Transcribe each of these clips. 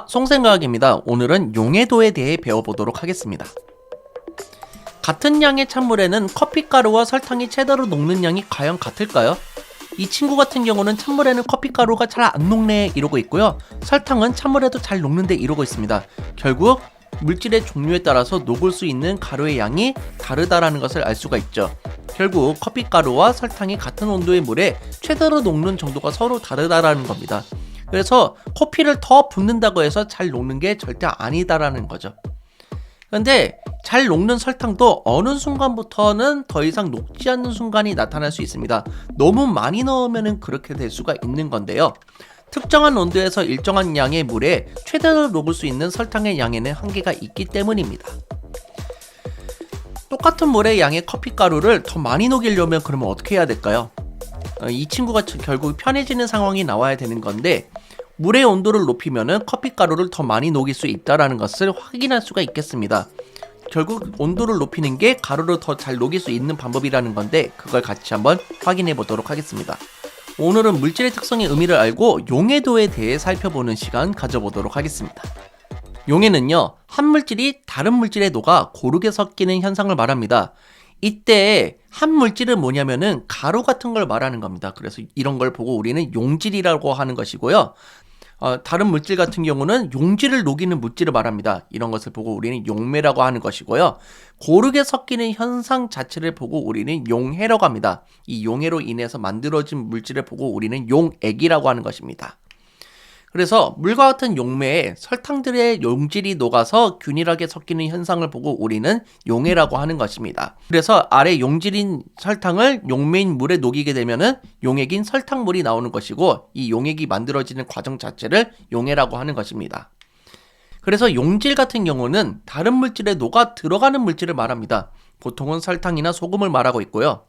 송생각입니다. 오늘은 용해도에 대해 배워보도록 하겠습니다. 같은 양의 찬물에는 커피가루와 설탕이 최대로 녹는 양이 과연 같을까요? 이 친구 같은 경우는 찬물에는 커피가루가 잘 안 녹네 이러고 있고요. 설탕은 찬물에도 잘 녹는데 이러고 있습니다. 결국 물질의 종류에 따라서 녹을 수 있는 가루의 양이 다르다라는 것을 알 수가 있죠. 결국 커피가루와 설탕이 같은 온도의 물에 최대로 녹는 정도가 서로 다르다라는 겁니다. 그래서 커피를 더 붓는다고 해서 잘 녹는 게 절대 아니다라는 거죠. 근데 잘 녹는 설탕도 어느 순간부터는 더 이상 녹지 않는 순간이 나타날 수 있습니다. 너무 많이 넣으면 그렇게 될 수가 있는 건데요. 특정한 온도에서 일정한 양의 물에 최대로 녹을 수 있는 설탕의 양에는 한계가 있기 때문입니다. 똑같은 물의 양의 커피가루를 더 많이 녹이려면 그러면 어떻게 해야 될까요? 이 친구가 결국 편해지는 상황이 나와야 되는 건데, 물의 온도를 높이면 커피가루를 더 많이 녹일 수 있다는 것을 확인할 수가 있겠습니다. 결국 온도를 높이는 게 가루를 더 잘 녹일 수 있는 방법이라는 건데, 그걸 같이 한번 확인해 보도록 하겠습니다. 오늘은 물질의 특성의 의미를 알고 용해도에 대해 살펴보는 시간 가져보도록 하겠습니다. 용해는요, 한 물질이 다른 물질에 녹아 고르게 섞이는 현상을 말합니다. 이때 한 물질은 뭐냐면은 가루 같은 걸 말하는 겁니다. 그래서 이런 걸 보고 우리는 용질이라고 하는 것이고요. 다른 물질 같은 경우는 용질을 녹이는 물질을 말합니다. 이런 것을 보고 우리는 용매라고 하는 것이고요. 고르게 섞이는 현상 자체를 보고 우리는 용해라고 합니다. 이 용해로 인해서 만들어진 물질을 보고 우리는 용액이라고 하는 것입니다. 그래서 물과 같은 용매에 설탕들의 용질이 녹아서 균일하게 섞이는 현상을 보고 우리는 용해라고 하는 것입니다. 그래서 아래 용질인 설탕을 용매인 물에 녹이게 되면은 용액인 설탕물이 나오는 것이고, 이 용액이 만들어지는 과정 자체를 용해라고 하는 것입니다. 그래서 용질 같은 경우는 다른 물질에 녹아 들어가는 물질을 말합니다. 보통은 설탕이나 소금을 말하고 있고요.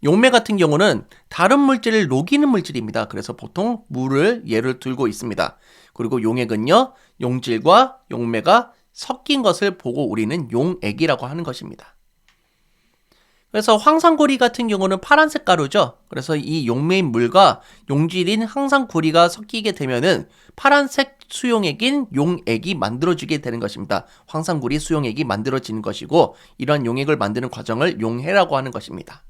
용매 같은 경우는 다른 물질을 녹이는 물질입니다. 그래서 보통 물을 예를 들고 있습니다. 그리고 용액은요, 용질과 용매가 섞인 것을 보고 우리는 용액이라고 하는 것입니다. 그래서 황산구리 같은 경우는 파란색 가루죠. 그래서 이 용매인 물과 용질인 황산구리가 섞이게 되면은 파란색 수용액인 용액이 만들어지게 되는 것입니다. 황산구리 수용액이 만들어지는 것이고, 이런 용액을 만드는 과정을 용해라고 하는 것입니다.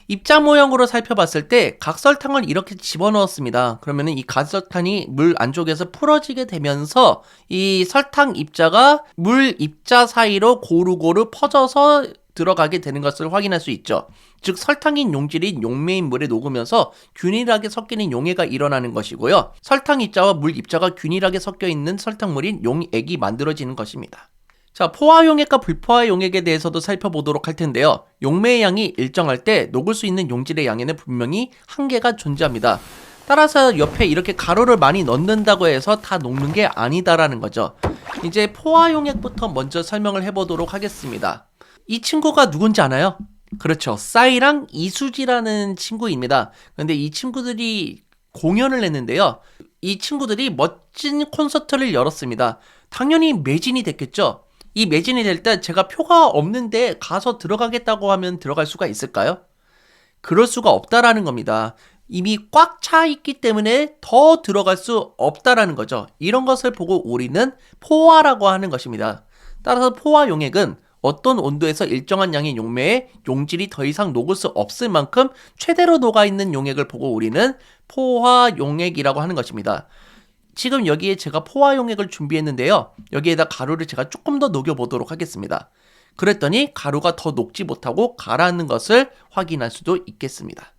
입자 모형으로 살펴봤을 때 각설탕을 이렇게 집어넣었습니다. 그러면은 이 각설탕이 물 안쪽에서 풀어지게 되면서 이 설탕 입자가 물 입자 사이로 고루고루 퍼져서 들어가게 되는 것을 확인할 수 있죠. 즉 설탕인 용질인 용매인 물에 녹으면서 균일하게 섞이는 용해가 일어나는 것이고요. 설탕 입자와 물 입자가 균일하게 섞여 있는 설탕물인 용액이 만들어지는 것입니다. 자, 포화 용액과 불포화 용액에 대해서도 살펴보도록 할 텐데요. 용매의 양이 일정할 때 녹을 수 있는 용질의 양에는 분명히 한계가 존재합니다. 따라서 옆에 이렇게 가루를 많이 넣는다고 해서 다 녹는 게 아니다라는 거죠. 이제 포화 용액부터 먼저 설명을 해보도록 하겠습니다. 이 친구가 누군지 아나요? 그렇죠. 싸이랑 이수지라는 친구입니다. 근데 이 친구들이 공연을 했는데요. 이 친구들이 멋진 콘서트를 열었습니다. 당연히 매진이 됐겠죠. 이 매진이 될 때 제가 표가 없는데 가서 들어가겠다고 하면 들어갈 수가 있을까요? 그럴 수가 없다라는 겁니다. 이미 꽉 차 있기 때문에 더 들어갈 수 없다라는 거죠. 이런 것을 보고 우리는 포화라고 하는 것입니다. 따라서 포화 용액은 어떤 온도에서 일정한 양의 용매에 용질이 더 이상 녹을 수 없을 만큼 최대로 녹아있는 용액을 보고 우리는 포화 용액이라고 하는 것입니다. 지금 여기에 제가 포화 용액을 준비했는데요. 여기에다 가루를 제가 조금 더 녹여보도록 하겠습니다. 그랬더니 가루가 더 녹지 못하고 가라앉는 것을 확인할 수도 있겠습니다.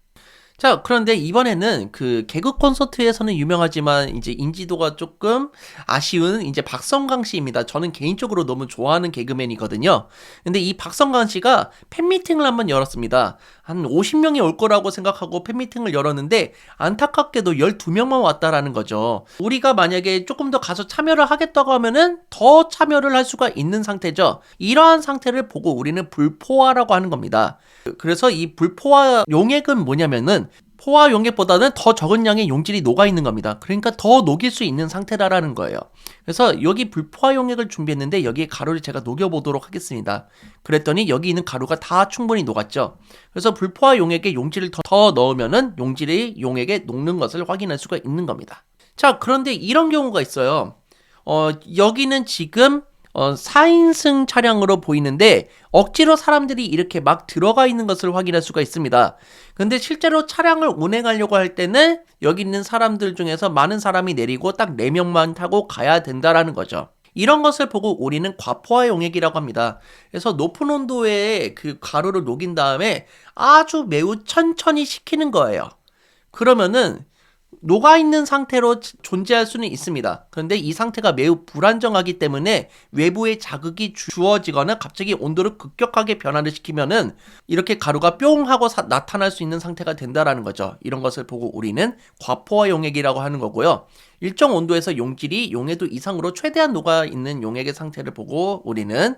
자, 그런데 이번에는 그 개그 콘서트에서는 유명하지만 이제 인지도가 조금 아쉬운 이제 박성강 씨입니다. 저는 개인적으로 너무 좋아하는 개그맨이거든요. 근데 이 박성강 씨가 팬미팅을 한번 열었습니다. 한 50명이 올 거라고 생각하고 팬미팅을 열었는데 안타깝게도 12명만 왔다라는 거죠. 우리가 만약에 조금 더 가서 참여를 하겠다고 하면은 더 참여를 할 수가 있는 상태죠. 이러한 상태를 보고 우리는 불포화라고 하는 겁니다. 그래서 이 불포화 용액은 뭐냐면은 포화 용액보다는 더 적은 양의 용질이 녹아있는 겁니다. 그러니까 더 녹일 수 있는 상태다라는 거예요. 그래서 여기 불포화 용액을 준비했는데 여기에 가루를 제가 녹여보도록 하겠습니다. 그랬더니 여기 있는 가루가 다 충분히 녹았죠. 그래서 불포화 용액에 용질을 더 넣으면은 용질이 용액에 녹는 것을 확인할 수가 있는 겁니다. 자, 그런데 이런 경우가 있어요. 여기는 지금 4인승 차량으로 보이는데 억지로 사람들이 이렇게 막 들어가 있는 것을 확인할 수가 있습니다. 근데 실제로 차량을 운행하려고 할 때는 여기 있는 사람들 중에서 많은 사람이 내리고 딱 4명만 타고 가야 된다라는 거죠. 이런 것을 보고 우리는 과포화 용액이라고 합니다. 그래서 높은 온도에 그 가루를 녹인 다음에 아주 매우 천천히 식히는 거예요. 그러면은 녹아있는 상태로 존재할 수는 있습니다. 그런데 이 상태가 매우 불안정하기 때문에 외부의 자극이 주어지거나 갑자기 온도를 급격하게 변화를 시키면은 이렇게 가루가 뿅 하고 나타날 수 있는 상태가 된다라는 거죠. 이런 것을 보고 우리는 과포화 용액이라고 하는 거고요. 일정 온도에서 용질이 용해도 이상으로 최대한 녹아있는 용액의 상태를 보고 우리는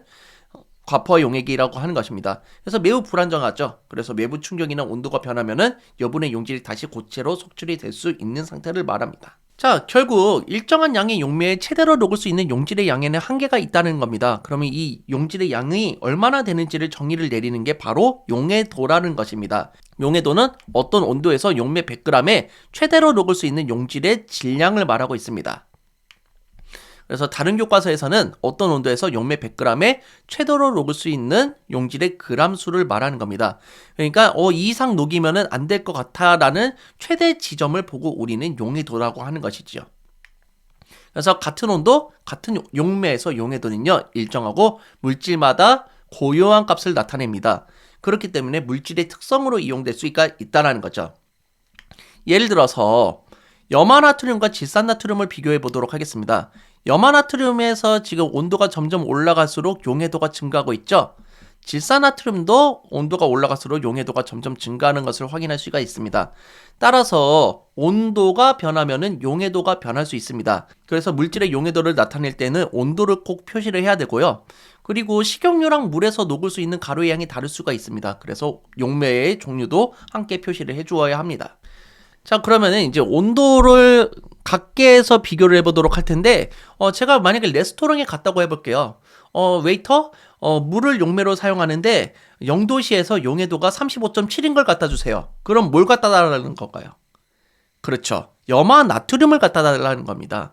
과포화 용액이라고 하는 것입니다. 그래서 매우 불안정하죠. 그래서 외부 충격이나 온도가 변하면은 여분의 용질이 다시 고체로 속출이 될 수 있는 상태를 말합니다. 자, 결국 일정한 양의 용매에 최대로 녹을 수 있는 용질의 양에는 한계가 있다는 겁니다. 그러면 이 용질의 양이 얼마나 되는지를 정의를 내리는 게 바로 용해도라는 것입니다. 용해도는 어떤 온도에서 용매 100g에 최대로 녹을 수 있는 용질의 질량을 말하고 있습니다. 그래서 다른 교과서에서는 어떤 온도에서 용매 100g에 최대로 녹을 수 있는 용질의 그람 수를 말하는 겁니다. 그러니까 이 이상 녹이면은 안 될 것 같아라는 최대 지점을 보고 우리는 용해도라고 하는 것이지요. 그래서 같은 온도, 같은 용매에서 용해도는요, 일정하고 물질마다 고요한 값을 나타냅니다. 그렇기 때문에 물질의 특성으로 이용될 수가 있다는 거죠. 예를 들어서 염화나트륨과 질산나트륨을 비교해 보도록 하겠습니다. 염화나트륨에서 지금 온도가 점점 올라갈수록 용해도가 증가하고 있죠. 질산나트륨도 온도가 올라갈수록 용해도가 점점 증가하는 것을 확인할 수가 있습니다. 따라서 온도가 변하면은 용해도가 변할 수 있습니다. 그래서 물질의 용해도를 나타낼 때는 온도를 꼭 표시를 해야 되고요. 그리고 식용유랑 물에서 녹을 수 있는 가루의 양이 다를 수가 있습니다. 그래서 용매의 종류도 함께 표시를 해주어야 합니다. 자, 그러면은 이제 온도를 각계에서 비교를 해보도록 할 텐데, 제가 만약에 레스토랑에 갔다고 해볼게요. 웨이터, 물을 용매로 사용하는데 0도시에서 용해도가 35.7인 걸 갖다 주세요. 그럼 뭘 갖다 달라는 건가요? 그렇죠. 염화 나트륨을 갖다 달라는 겁니다.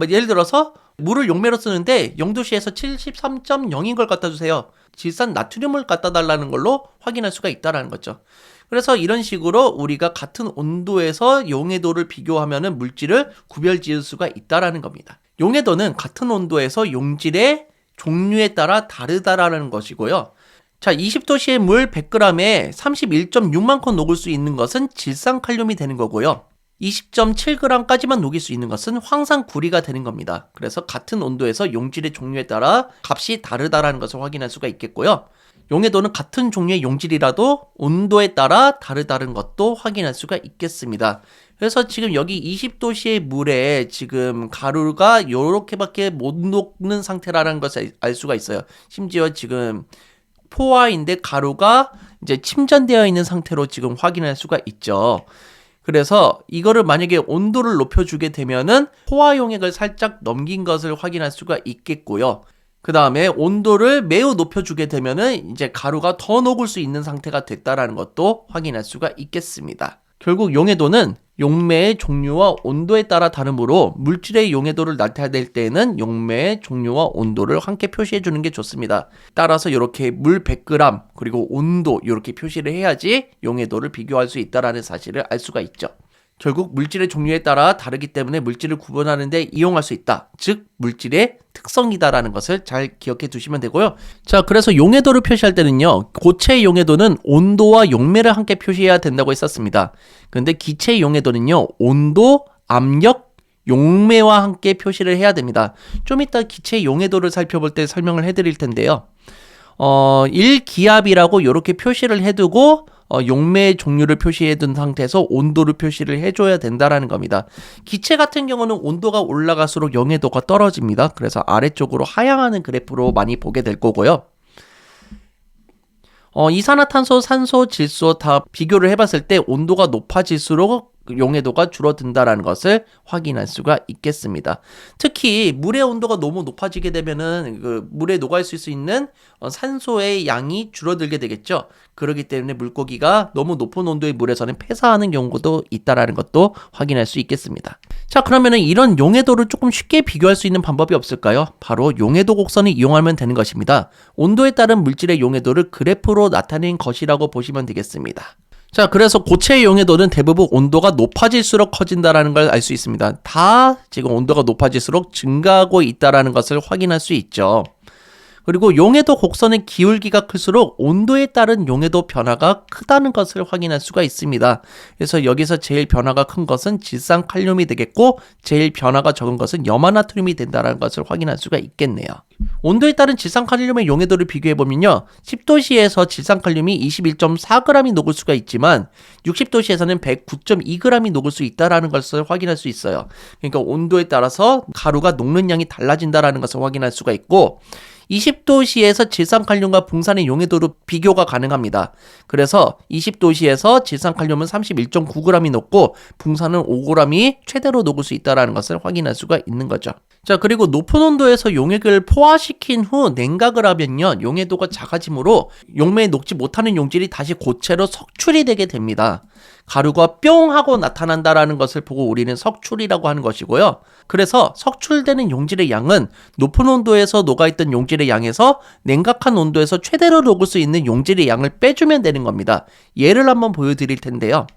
예를 들어서 물을 용매로 쓰는데 0도시에서 73.0인 걸 갖다 주세요. 질산 나트륨을 갖다 달라는 걸로 확인할 수가 있다는 거죠. 그래서 이런 식으로 우리가 같은 온도에서 용해도를 비교하면은 물질을 구별 지을 수가 있다라는 겁니다. 용해도는 같은 온도에서 용질의 종류에 따라 다르다라는 것이고요. 자, 20도씨의 물 100g에 31.6만 콘 녹을 수 있는 것은 질산칼륨이 되는 거고요. 20.7g까지만 녹일 수 있는 것은 황산구리가 되는 겁니다. 그래서 같은 온도에서 용질의 종류에 따라 값이 다르다라는 것을 확인할 수가 있겠고요. 용해도는 같은 종류의 용질이라도 온도에 따라 다르다는 것도 확인할 수가 있겠습니다. 그래서 지금 여기 20도씨의 물에 지금 가루가 요렇게밖에 못 녹는 상태라는 것을 알 수가 있어요. 심지어 지금 포화인데 가루가 이제 침전되어 있는 상태로 지금 확인할 수가 있죠. 그래서 이거를 만약에 온도를 높여주게 되면은 포화 용액을 살짝 넘긴 것을 확인할 수가 있겠고요. 그 다음에 온도를 매우 높여주게 되면은 이제 가루가 더 녹을 수 있는 상태가 됐다라는 것도 확인할 수가 있겠습니다. 결국 용해도는 용매의 종류와 온도에 따라 다르므로 물질의 용해도를 나타낼 때에는 용매의 종류와 온도를 함께 표시해 주는 게 좋습니다. 따라서 이렇게 물 100g 그리고 온도 이렇게 표시를 해야지 용해도를 비교할 수 있다는 사실을 알 수가 있죠. 결국 물질의 종류에 따라 다르기 때문에 물질을 구분하는 데 이용할 수 있다. 즉 물질의 특성이다라는 것을 잘 기억해 두시면 되고요. 자, 그래서 용해도를 표시할 때는요. 고체의 용해도는 온도와 용매를 함께 표시해야 된다고 했었습니다. 그런데 기체의 용해도는요. 온도, 압력, 용매와 함께 표시를 해야 됩니다. 좀 이따 기체의 용해도를 살펴볼 때 설명을 해드릴 텐데요. 1기압이라고 이렇게 표시를 해두고 용매의 종류를 표시해둔 상태에서 온도를 표시를 해줘야 된다라는 겁니다. 기체 같은 경우는 온도가 올라갈수록 용해도가 떨어집니다. 그래서 아래쪽으로 하향하는 그래프로 많이 보게 될 거고요. 이산화탄소, 산소, 질소 다 비교를 해봤을 때 온도가 높아질수록 용해도가 줄어든다라는 것을 확인할 수가 있겠습니다. 특히 물의 온도가 너무 높아지게 되면은 그 물에 녹아 있을 수 있는 산소의 양이 줄어들게 되겠죠. 그렇기 때문에 물고기가 너무 높은 온도의 물에서는 폐사하는 경우도 있다라는 것도 확인할 수 있겠습니다. 자, 그러면은 이런 용해도를 조금 쉽게 비교할 수 있는 방법이 없을까요? 바로 용해도 곡선을 이용하면 되는 것입니다. 온도에 따른 물질의 용해도를 그래프로 나타낸 것이라고 보시면 되겠습니다. 자, 그래서 고체의 용해도는 대부분 온도가 높아질수록 커진다라는 걸 알 수 있습니다. 다 지금 온도가 높아질수록 증가하고 있다라는 것을 확인할 수 있죠. 그리고 용해도 곡선의 기울기가 클수록 온도에 따른 용해도 변화가 크다는 것을 확인할 수가 있습니다. 그래서 여기서 제일 변화가 큰 것은 질산칼륨이 되겠고 제일 변화가 적은 것은 염화나트륨이 된다는 것을 확인할 수가 있겠네요. 온도에 따른 질산칼륨의 용해도를 비교해보면요. 10도씨에서 질산칼륨이 21.4g이 녹을 수가 있지만 60도씨에서는 109.2g이 녹을 수 있다는 것을 확인할 수 있어요. 그러니까 온도에 따라서 가루가 녹는 양이 달라진다는 것을 확인할 수가 있고 20도씨에서 질산칼륨과 붕산의 용해도로 비교가 가능합니다. 그래서 20도씨에서 질산칼륨은 31.9g이 녹고 붕산은 5g이 최대로 녹을 수 있다는 것을 확인할 수가 있는 거죠. 자, 그리고 높은 온도에서 용액을 포화시킨 후 냉각을 하면요. 용해도가 작아지므로 용매에 녹지 못하는 용질이 다시 고체로 석출이 되게 됩니다. 가루가 뿅 하고 나타난다라는 것을 보고 우리는 석출이라고 하는 것이고요. 그래서 석출되는 용질의 양은 높은 온도에서 녹아있던 용질의 양에서 냉각한 온도에서 최대로 녹을 수 있는 용질의 양을 빼주면 되는 겁니다. 예를 한번 보여드릴 텐데요.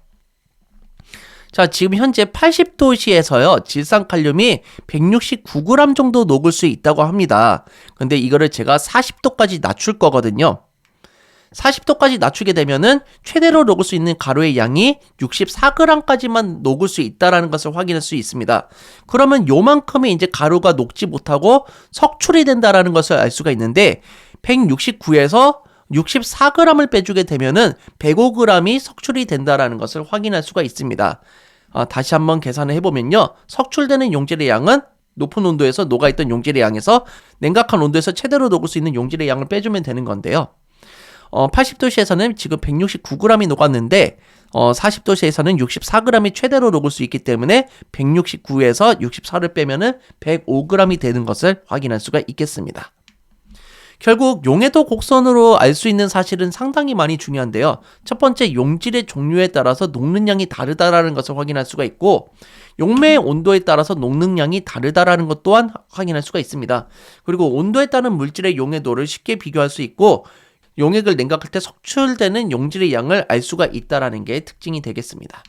자, 지금 현재 80도씨에서요, 질산칼륨이 169g 정도 녹을 수 있다고 합니다. 근데 이거를 제가 40도까지 낮출 거거든요. 40도까지 낮추게 되면은 최대로 녹을 수 있는 가루의 양이 64g까지만 녹을 수 있다는 것을 확인할 수 있습니다. 그러면 요만큼의 이제 가루가 녹지 못하고 석출이 된다는 것을 알 수가 있는데 169에서 64g을 빼주게 되면은 105g이 석출이 된다는 것을 확인할 수가 있습니다. 다시 한번 계산을 해보면요. 석출되는 용질의 양은 높은 온도에서 녹아있던 용질의 양에서 냉각한 온도에서 최대로 녹을 수 있는 용질의 양을 빼주면 되는 건데요. 80도씨에서는 지금 169g이 녹았는데 40도씨에서는 64g이 최대로 녹을 수 있기 때문에 169에서 64를 빼면은 105g이 되는 것을 확인할 수가 있겠습니다. 결국 용해도 곡선으로 알 수 있는 사실은 상당히 많이 중요한데요. 첫 번째, 용질의 종류에 따라서 녹는 양이 다르다라는 것을 확인할 수가 있고 용매의 온도에 따라서 녹는 양이 다르다라는 것 또한 확인할 수가 있습니다. 그리고 온도에 따른 물질의 용해도를 쉽게 비교할 수 있고 용액을 냉각할 때 석출되는 용질의 양을 알 수가 있다는 게 특징이 되겠습니다.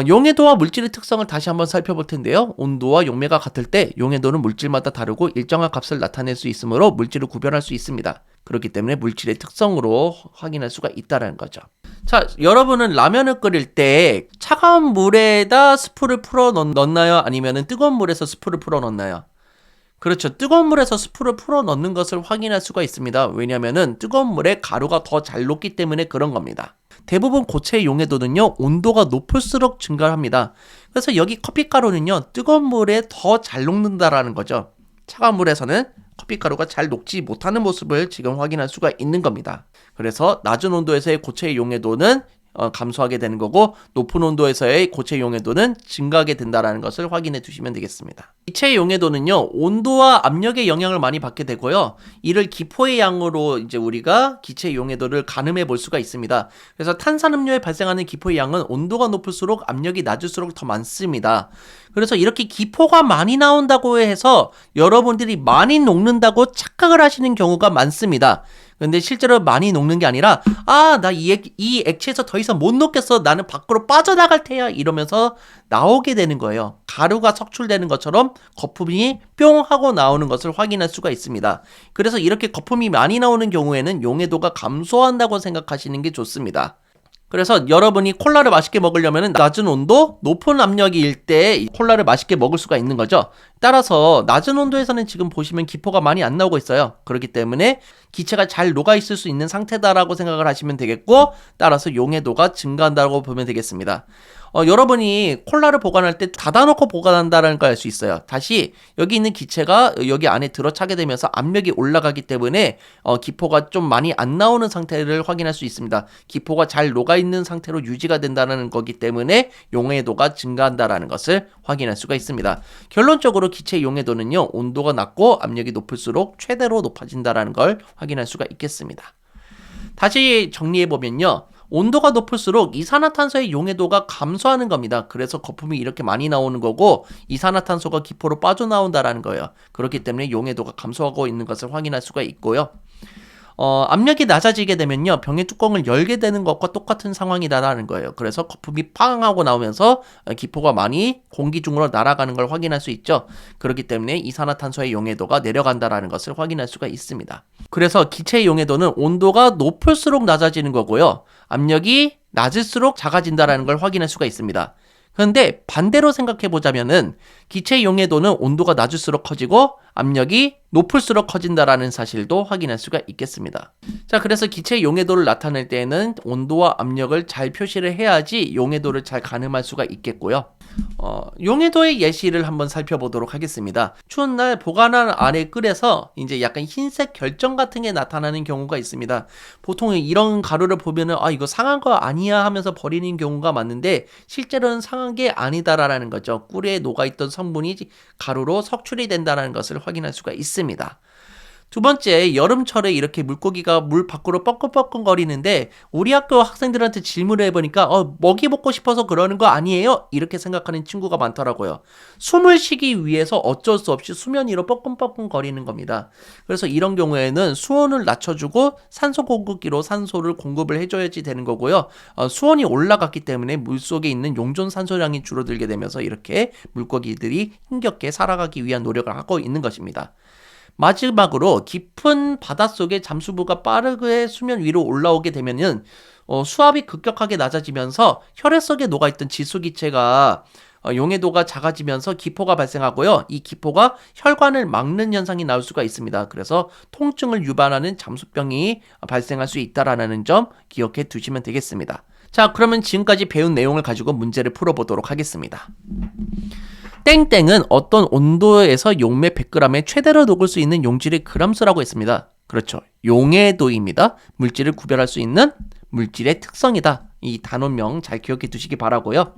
용해도와 물질의 특성을 다시 한번 살펴볼 텐데요. 온도와 용매가 같을 때 용해도는 물질마다 다르고 일정한 값을 나타낼 수 있으므로 물질을 구별할 수 있습니다. 그렇기 때문에 물질의 특성으로 확인할 수가 있다는 거죠. 자, 여러분은 라면을 끓일 때 차가운 물에다 스프를 풀어 넣나요? 아니면 뜨거운 물에서 스프를 풀어 넣나요? 그렇죠. 뜨거운 물에서 스프를 풀어 넣는 것을 확인할 수가 있습니다. 왜냐하면 뜨거운 물에 가루가 더 잘 녹기 때문에 그런 겁니다. 대부분 고체의 용해도는요, 온도가 높을수록 증가합니다. 그래서 여기 커피가루는요, 뜨거운 물에 더 잘 녹는다라는 거죠. 차가운 물에서는 커피가루가 잘 녹지 못하는 모습을 지금 확인할 수가 있는 겁니다. 그래서 낮은 온도에서의 고체의 용해도는 감소하게 되는 거고 높은 온도에서의 고체 용해도는 증가하게 된다는 것을 확인해 두시면 되겠습니다. 기체의 용해도는요, 온도와 압력의 영향을 많이 받게 되고요. 이를 기포의 양으로 이제 우리가 기체의 용해도를 가늠해 볼 수가 있습니다. 그래서 탄산음료에 발생하는 기포의 양은 온도가 높을수록 압력이 낮을수록 더 많습니다. 그래서 이렇게 기포가 많이 나온다고 해서 여러분들이 많이 녹는다고 착각을 하시는 경우가 많습니다. 근데 실제로 많이 녹는 게 아니라 나 이 액체에서 더 이상 못 녹겠어, 나는 밖으로 빠져나갈 테야, 이러면서 나오게 되는 거예요. 가루가 석출되는 것처럼 거품이 뿅 하고 나오는 것을 확인할 수가 있습니다. 그래서 이렇게 거품이 많이 나오는 경우에는 용해도가 감소한다고 생각하시는 게 좋습니다. 그래서 여러분이 콜라를 맛있게 먹으려면 낮은 온도, 높은 압력일 때 콜라를 맛있게 먹을 수가 있는 거죠. 따라서 낮은 온도에서는 지금 보시면 기포가 많이 안 나오고 있어요. 그렇기 때문에 기체가 잘 녹아있을 수 있는 상태다라고 생각을 하시면 되겠고, 따라서 용해도가 증가한다고 보면 되겠습니다. 여러분이 콜라를 보관할 때 닫아놓고 보관한다는 걸 알 수 있어요. 다시 여기 있는 기체가 여기 안에 들어차게 되면서 압력이 올라가기 때문에 기포가 좀 많이 안 나오는 상태를 확인할 수 있습니다. 기포가 잘 녹아있는 상태로 유지가 된다는 거기 때문에 용해도가 증가한다는 것을 확인할 수가 있습니다. 결론적으로 기체의 용해도는요, 온도가 낮고 압력이 높을수록 최대로 높아진다는 걸 확인할 수가 있겠습니다. 다시 정리해보면요, 온도가 높을수록 이산화탄소의 용해도가 감소하는 겁니다. 그래서 거품이 이렇게 많이 나오는 거고 이산화탄소가 기포로 빠져나온다라는 거예요. 그렇기 때문에 용해도가 감소하고 있는 것을 확인할 수가 있고요. 압력이 낮아지게 되면요, 병의 뚜껑을 열게 되는 것과 똑같은 상황이다라는 거예요. 그래서 거품이 팡 하고 나오면서 기포가 많이 공기 중으로 날아가는 걸 확인할 수 있죠. 그렇기 때문에 이산화탄소의 용해도가 내려간다라는 것을 확인할 수가 있습니다. 그래서 기체의 용해도는 온도가 높을수록 낮아지는 거고요, 압력이 낮을수록 작아진다라는 걸 확인할 수가 있습니다. 그런데 반대로 생각해 보자면은 기체의 용해도는 온도가 낮을수록 커지고 압력이 높을수록 커진다라는 사실도 확인할 수가 있겠습니다. 자, 그래서 기체의 용해도를 나타낼 때에는 온도와 압력을 잘 표시를 해야지 용해도를 잘 가늠할 수가 있겠고요. 용해도의 예시를 한번 살펴보도록 하겠습니다. 추운 날 보관함 안에 끓여서 이제 약간 흰색 결정 같은 게 나타나는 경우가 있습니다. 보통 이런 가루를 보면은 이거 상한 거 아니야 하면서 버리는 경우가 많은데 실제로는 상한 게 아니다라는 거죠. 꿀에 녹아있던 성분이 가루로 석출이 된다는 것을 확인할 수가 있습니다. 두 번째, 여름철에 이렇게 물고기가 물 밖으로 뻐끔뻐끔 거리는데 우리 학교 학생들한테 질문을 해보니까 먹이 먹고 싶어서 그러는 거 아니에요? 이렇게 생각하는 친구가 많더라고요. 숨을 쉬기 위해서 어쩔 수 없이 수면 위로 뻐끔뻐끔 거리는 겁니다. 그래서 이런 경우에는 수온을 낮춰주고 산소 공급기로 산소를 공급을 해줘야지 되는 거고요. 수온이 올라갔기 때문에 물속에 있는 용존 산소량이 줄어들게 되면서 이렇게 물고기들이 힘겹게 살아가기 위한 노력을 하고 있는 것입니다. 마지막으로 깊은 바닷속에 잠수부가 빠르게 수면 위로 올라오게 되면은 수압이 급격하게 낮아지면서 혈액 속에 녹아있던 지수기체가 용해도가 작아지면서 기포가 발생하고요. 이 기포가 혈관을 막는 현상이 나올 수가 있습니다. 그래서 통증을 유발하는 잠수병이 발생할 수 있다라는 점 기억해 두시면 되겠습니다. 자, 그러면 지금까지 배운 내용을 가지고 문제를 풀어보도록 하겠습니다. 땡땡은 어떤 온도에서 용매 100g에 최대로 녹을 수 있는 용질의 그람수라고 했습니다. 그렇죠. 용해도입니다. 물질을 구별할 수 있는 물질의 특성이다. 이 단원명 잘 기억해 두시기 바라고요.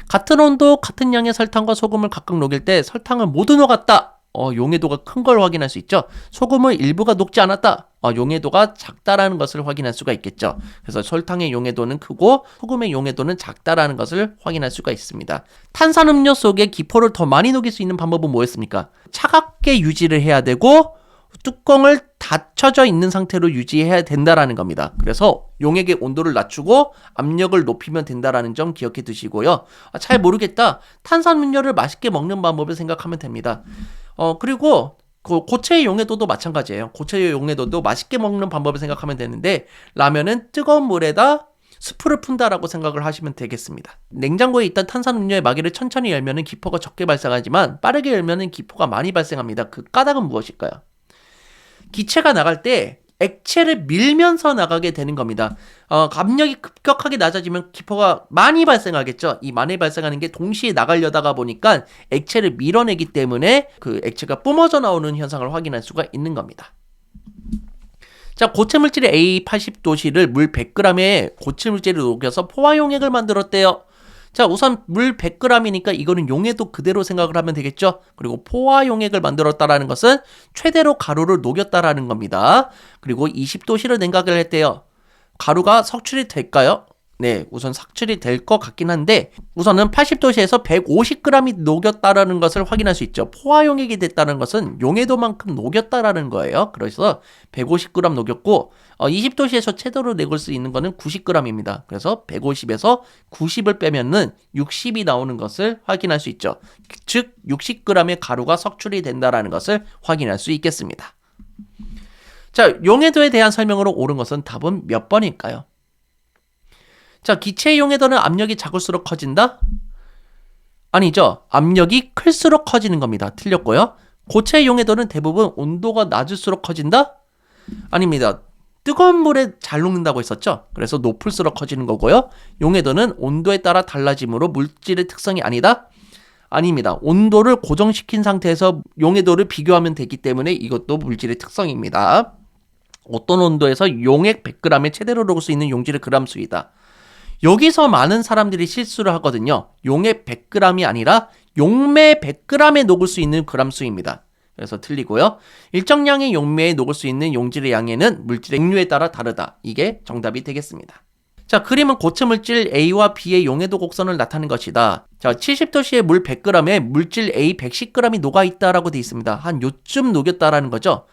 같은 온도, 같은 양의 설탕과 소금을 각각 녹일 때 설탕을 모두 녹았다. 용해도가 큰 걸 확인할 수 있죠. 소금의 일부가 녹지 않았다. 용해도가 작다라는 것을 확인할 수가 있겠죠. 그래서 설탕의 용해도는 크고 소금의 용해도는 작다라는 것을 확인할 수가 있습니다. 탄산음료 속에 기포를 더 많이 녹일 수 있는 방법은 뭐였습니까? 차갑게 유지를 해야 되고 뚜껑을 닫혀져 있는 상태로 유지해야 된다라는 겁니다. 그래서 용액의 온도를 낮추고 압력을 높이면 된다라는 점 기억해 두시고요. 잘 모르겠다. 탄산음료를 맛있게 먹는 방법을 생각하면 됩니다. 그리고 고체의 용해도도 마찬가지예요. 고체의 용해도도 맛있게 먹는 방법을 생각하면 되는데 라면은 뜨거운 물에다 스프를 푼다라고 생각을 하시면 되겠습니다. 냉장고에 있던 탄산음료의 마개를 천천히 열면은 기포가 적게 발생하지만 빠르게 열면은 기포가 많이 발생합니다. 그 까닭은 무엇일까요? 기체가 나갈 때 액체를 밀면서 나가게 되는 겁니다. 압력이 급격하게 낮아지면 기포가 많이 발생하겠죠. 이 많이 발생하는 게 동시에 나가려다가 보니까 액체를 밀어내기 때문에 그 액체가 뿜어져 나오는 현상을 확인할 수가 있는 겁니다. 자, 고체 물질의 A80도시를 물 100g에 고체 물질을 녹여서 포화용액을 만들었대요. 자, 우선 물 100g이니까 이거는 용해도 그대로 생각을 하면 되겠죠. 그리고 포화용액을 만들었다라는 것은 최대로 가루를 녹였다라는 겁니다. 그리고 20도씨를 냉각을 했대요. 가루가 석출이 될까요? 네, 우선 석출이 될 것 같긴 한데 우선은 80도씨에서 150g이 녹였다라는 것을 확인할 수 있죠. 포화용액이 됐다는 것은 용해도만큼 녹였다라는 거예요. 그래서 150g 녹였고 20도씨에서 최대로 녹을 수 있는 거는 90g입니다. 그래서 150에서 90을 빼면은 60이 나오는 것을 확인할 수 있죠. 즉 60g의 가루가 석출이 된다라는 것을 확인할 수 있겠습니다. 자, 용해도에 대한 설명으로 옳은 것은 답은 몇 번일까요? 자, 기체의 용해도는 압력이 작을수록 커진다? 아니죠. 압력이 클수록 커지는 겁니다. 틀렸고요. 고체의 용해도는 대부분 온도가 낮을수록 커진다? 아닙니다. 뜨거운 물에 잘 녹는다고 했었죠. 그래서 높을수록 커지는 거고요. 용해도는 온도에 따라 달라지므로 물질의 특성이 아니다? 아닙니다. 온도를 고정시킨 상태에서 용해도를 비교하면 되기 때문에 이것도 물질의 특성입니다. 어떤 온도에서 용액 100g에 최대로 녹을 수 있는 용질의 그람수이다. 여기서 많은 사람들이 실수를 하거든요. 용액 100g이 아니라 용매 100g에 녹을 수 있는 그람수입니다. 그래서 틀리고요. 일정량의 용매에 녹을 수 있는 용질의 양에는 물질의 종류에 따라 다르다. 이게 정답이 되겠습니다. 자, 그림은 고체 물질 A와 B의 용해도 곡선을 나타낸 것이다. 자, 70도씨의 물 100g에 물질 A 110g이 녹아있다라고 되어 있습니다. 한 요쯤 녹였다라는 거죠.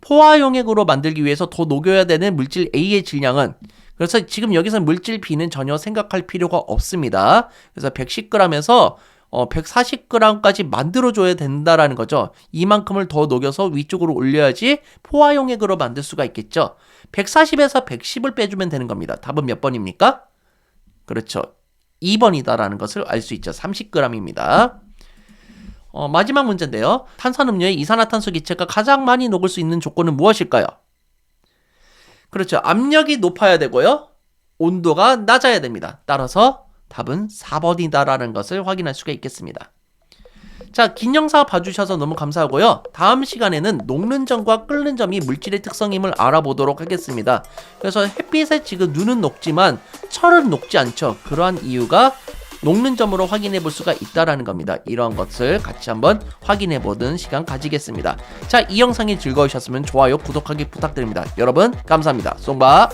포화 용액으로 만들기 위해서 더 녹여야 되는 물질 A의 질량은, 그래서 지금 여기서 물질 B는 전혀 생각할 필요가 없습니다. 그래서 110g에서 140g까지 만들어줘야 된다라는 거죠. 이만큼을 더 녹여서 위쪽으로 올려야지 포화 용액으로 만들 수가 있겠죠. 140에서 110을 빼주면 되는 겁니다. 답은 몇 번입니까? 그렇죠. 2번이다라는 것을 알 수 있죠. 30g입니다. 마지막 문제인데요. 탄산음료의 이산화탄소 기체가 가장 많이 녹을 수 있는 조건은 무엇일까요? 그렇죠. 압력이 높아야 되고요. 온도가 낮아야 됩니다. 따라서 답은 4번이다라는 것을 확인할 수가 있겠습니다. 자, 긴 영상 봐주셔서 너무 감사하고요. 다음 시간에는 녹는 점과 끓는 점이 물질의 특성임을 알아보도록 하겠습니다. 그래서 햇빛에 지금 눈은 녹지만 철은 녹지 않죠. 그러한 이유가 녹는 점으로 확인해 볼 수가 있다라는 겁니다. 이런 것을 같이 한번 확인해 보는 시간 가지겠습니다. 자, 이 영상이 즐거우셨으면 좋아요, 구독하기 부탁드립니다. 여러분 감사합니다. 송바.